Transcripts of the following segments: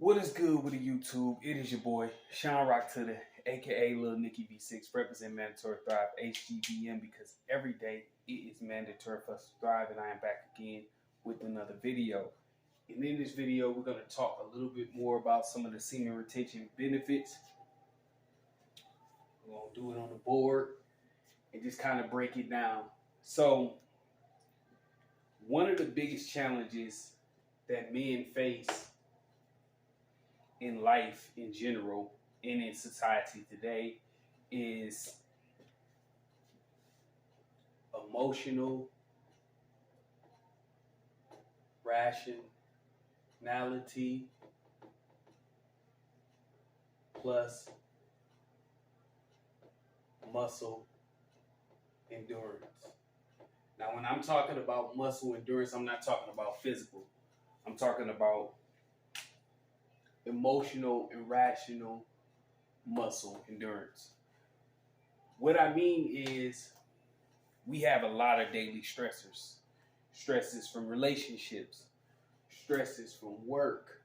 What is good with the YouTube? It is your boy, Sean Rock to the aka Lil Nicky V6, represent Mandatory Thrive HGBM because every day it is mandatory for us to thrive, and I am back again with another video. And in this video, we're going to talk a little bit more about some of the semen retention benefits. We're going to do it on the board and just kind of break it down. So, one of the biggest challenges that men face in life in general and in society today is emotional rationality plus muscle endurance. Now, when I'm talking about muscle endurance, I'm not talking about physical. I'm talking about emotional and rational muscle endurance. What I mean is we have a lot of daily stressors. Stresses from relationships, stresses from work,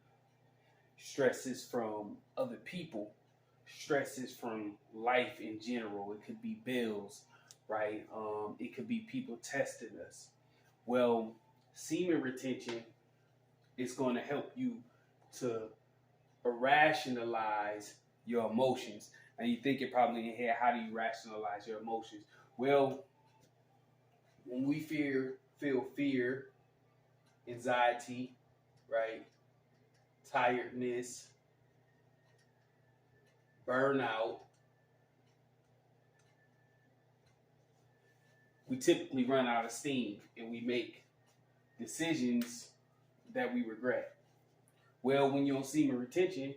stresses from other people, stresses from life in general. It could be bills, right? It could be people testing us. Well, semen retention is going to help you to rationalize your emotions. And you think it probably in your head, how do you rationalize your emotions? Well, when we feel fear, anxiety, right? Tiredness, burnout, we typically run out of steam and we make decisions that we regret. Well, when you're on semen retention,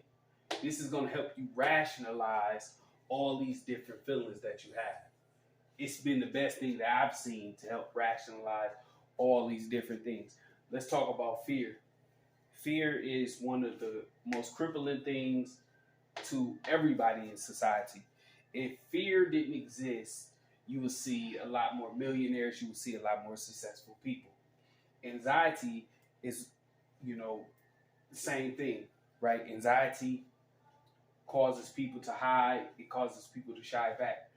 this is going to help you rationalize all these different feelings that you have. It's been the best thing that I've seen to help rationalize all these different things. Let's talk about fear. Fear is one of the most crippling things to everybody in society. If fear didn't exist, you would see a lot more millionaires, you would see a lot more successful people. Anxiety is, the same thing, right? Anxiety causes people to hide. It causes people to shy back.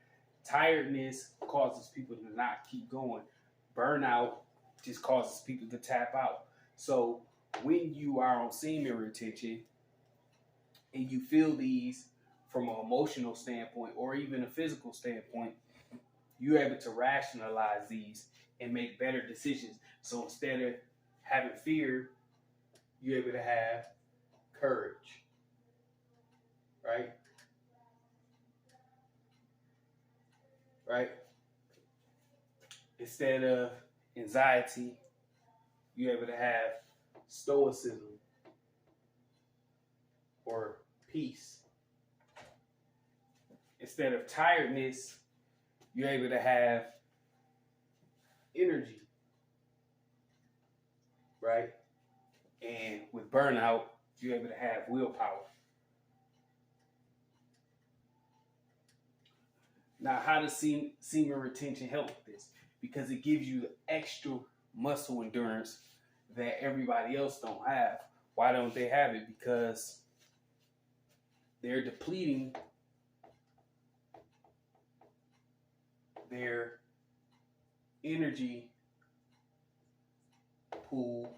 Tiredness causes people to not keep going. Burnout just causes people to tap out. So when you are on semen retention and you feel these from an emotional standpoint or even a physical standpoint, you're able to rationalize these and make better decisions. So instead of having fear, you're able to have courage, right? Right? Instead of anxiety, you're able to have stoicism or peace. Instead of tiredness, you're able to have energy, right? And with burnout, you're able to have willpower. Now, how does semen retention help with this? Because it gives you extra muscle endurance that everybody else don't have. Why don't they have it? Because they're depleting their energy pool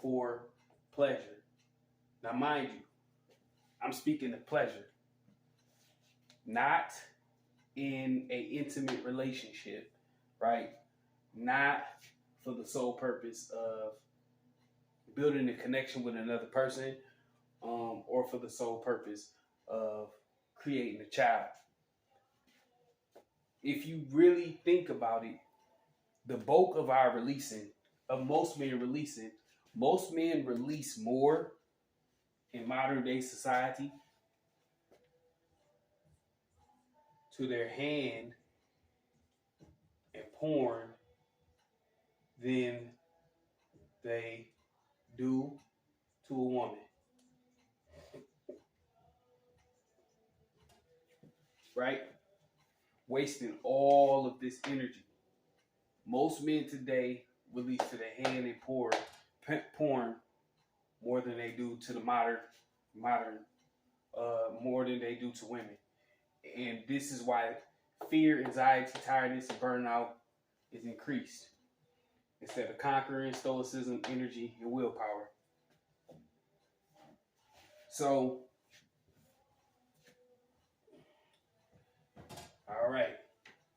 for pleasure. Now, mind you, I'm speaking of pleasure, not in an intimate relationship, right? Not for the sole purpose of building a connection with another person, or for the sole purpose of creating a child. If you really think about it, the bulk of our releasing, of most men release more in modern day society to their hand and porn than they do to a woman. Right? Wasting all of this energy. Most men today release to the hand and porn more than they do to the more than they do to women. And this is why fear, anxiety, tiredness, and burnout is increased instead of conquering stoicism, energy, and willpower. So, all right,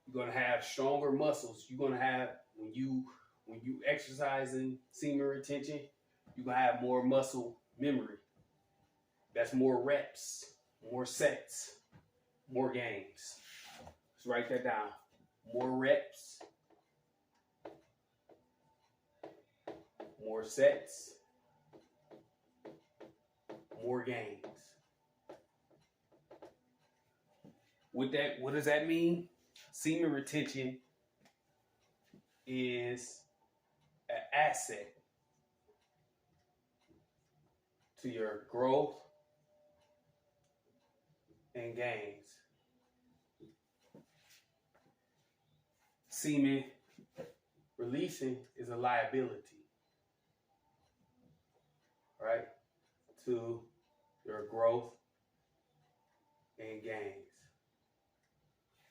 you're gonna have stronger muscles. You're gonna have when you exercising semen retention, you're gonna have more muscle memory. That's more reps, more sets, more gains. Let's write that down. More reps, more sets, more gains. What does that mean? Semen retention is an asset to your growth and gains. Semen releasing is a liability, right, to your growth and gains.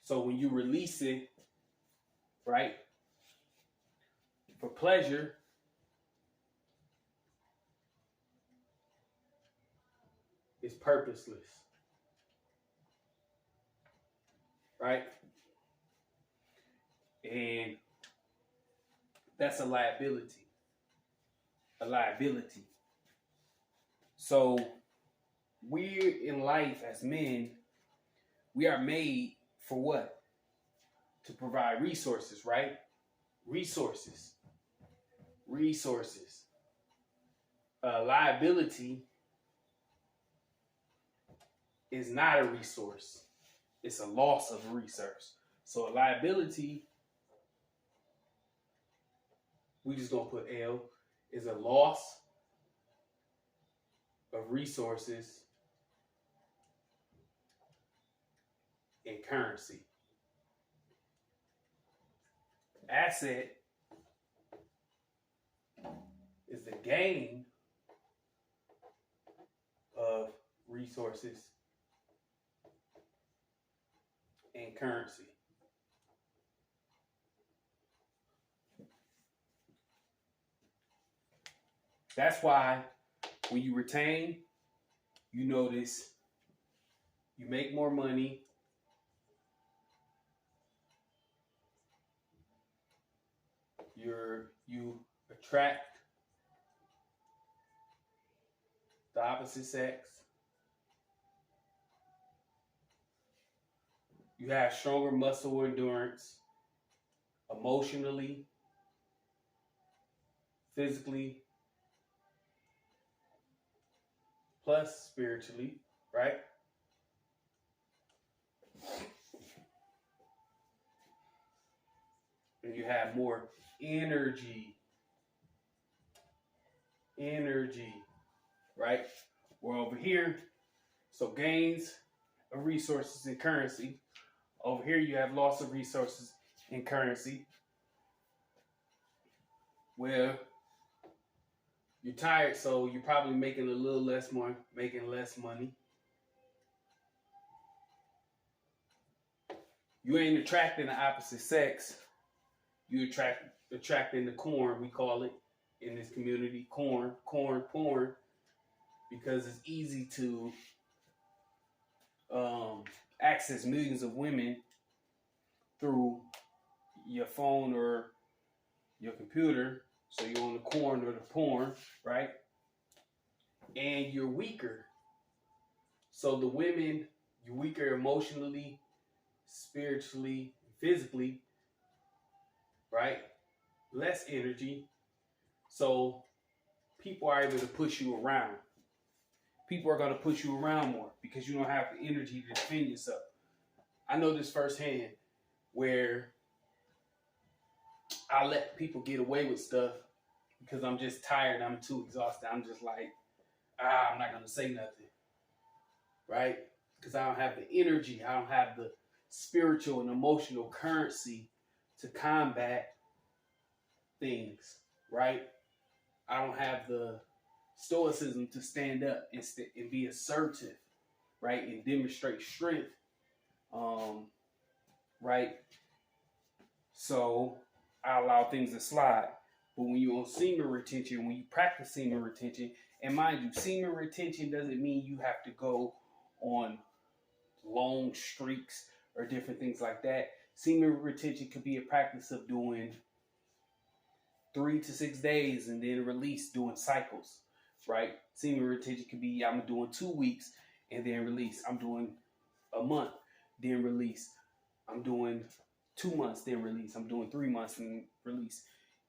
So when you release it, right, for pleasure, it's purposeless, right? And that's a liability. A liability. So we're in life as men, we are made for what? To provide resources, right? Resources. Liability is not a resource. It's a loss of a resource. So a liability, we just gonna put L, is a loss of resources and currency. Asset is the gain of resources and currency. That's why when you retain, you notice you make more money, you attract the opposite sex, you have stronger muscle endurance, emotionally, physically, plus spiritually, right? And you have more energy, right? We're over here, so gains of resources and currency. Over here, you have loss of resources and currency. Well, you're tired, so you're probably making a little less money, making less money. You ain't attracting the opposite sex. You attracting the corn, we call it in this community, corn, porn, because it's easy to access millions of women through your phone or your computer. So you're on the corn or the porn, right? And you're weaker. So the women, you're weaker emotionally, spiritually, physically, right? Less energy. So people are able to push you around. People are going to push you around more because you don't have the energy to defend yourself. I know this firsthand where I let people get away with stuff because I'm just tired. I'm too exhausted. I'm just like, I'm not going to say nothing, right? Because I don't have the energy. I don't have the spiritual and emotional currency to combat things, right? I don't have the stoicism to stand up and be assertive, right, and demonstrate strength, right? So I allow things to slide. But when you're on semen retention, when you practice semen retention, and mind you, semen retention doesn't mean you have to go on long streaks or different things like that. Semen retention could be a practice of doing 3 to 6 days and then release, doing cycles, right? Semen retention could be, I'm doing 2 weeks and then release. I'm doing a month, then release. I'm doing 2 months, then release. I'm doing 3 months and release.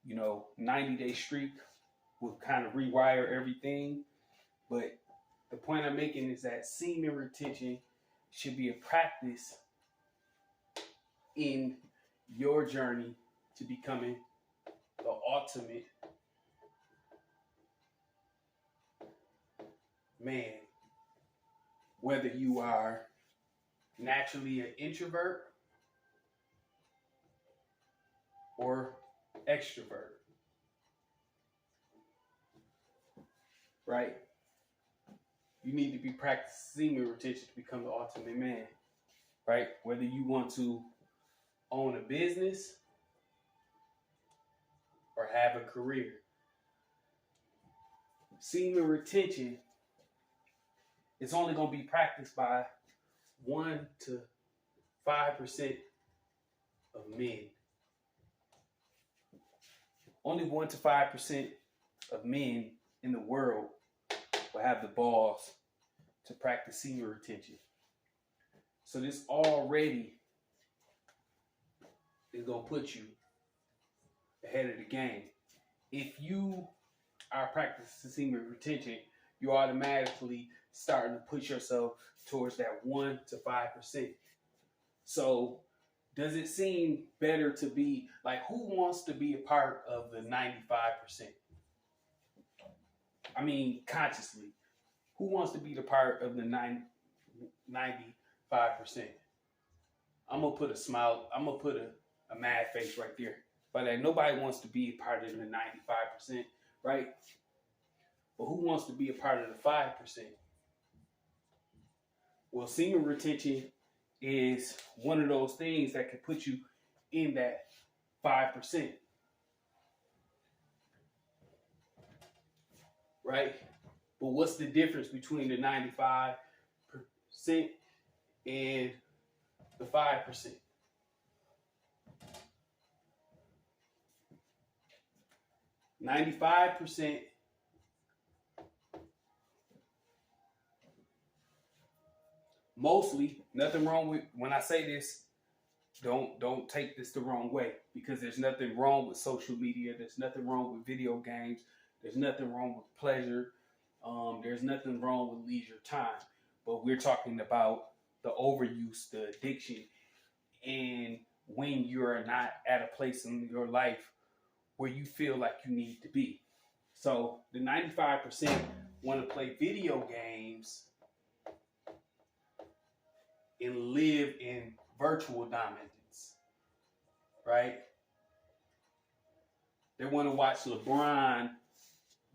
90-day streak will kind of rewire everything. But the point I'm making is that semen retention should be a practice in your journey to becoming the ultimate man. Whether you are naturally an introvert or extrovert, right? You need to be practicing semen retention to become the ultimate man, right? Whether you want to own a business or have a career. Semen retention is only going to be practiced by 1 to 5% of men. Only 1 to 5% of men in the world will have the balls to practice semen retention. So this already is going to put you ahead of the game. If you are practicing semen retention, you're automatically starting to push yourself towards that 1 to 5%. So does it seem better to be like, who wants to be a part of the 95%? I mean, consciously, who wants to be the part of the 95%? I'm gonna put a smile. I'm gonna put a mad face right there. But like, nobody wants to be a part of the 95%, right? But who wants to be a part of the 5%? Well, semen retention is one of those things that can put you in that 5%. Right? But what's the difference between the 95% and the 5%? %, mostly, nothing wrong with, when I say this, don't take this the wrong way, because there's nothing wrong with social media, there's nothing wrong with video games, there's nothing wrong with pleasure, there's nothing wrong with leisure time. But we're talking about the overuse, the addiction, and when you're not at a place in your life where you feel like you need to be. So the 95% want to play video games and live in virtual dominance, right? They want to watch LeBron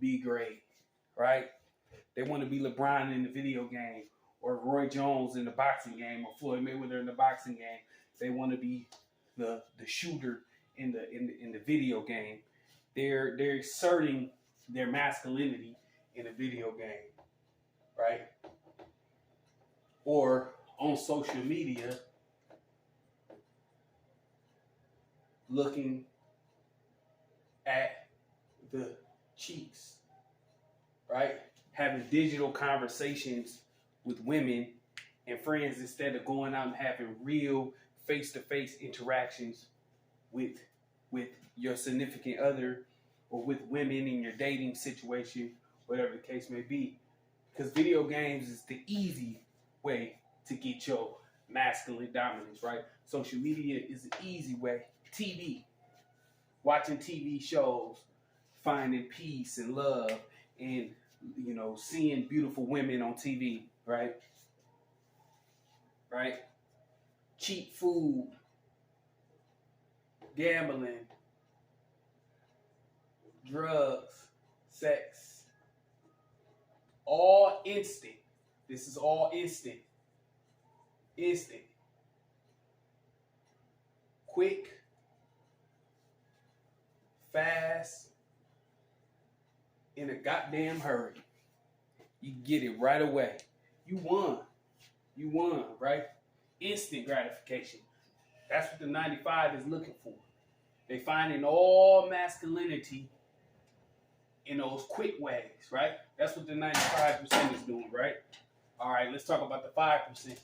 be great, right? They want to be LeBron in the video game, or Roy Jones in the boxing game, or Floyd Mayweather in the boxing game. They want to be the shooter in the video game. They're asserting their masculinity in a video game, right? Or on social media, looking at the cheeks, right? Having digital conversations with women and friends instead of going out and having real face-to-face interactions with your significant other, or with women in your dating situation, whatever the case may be. Because video games is the easy way to get your masculine dominance, right? Social media is the easy way. TV, watching TV shows, finding peace and love, and seeing beautiful women on TV, right? Right? Cheap food, gambling, drugs, sex, All instant. This is all instant. Instant. Quick. Fast. In a goddamn hurry. You get it right away. You won. You won, right? Instant gratification. That's what the 95 is looking for. They finding all masculinity in those quick ways, right? That's what the 95% is doing, right? All right, let's talk about the 5%.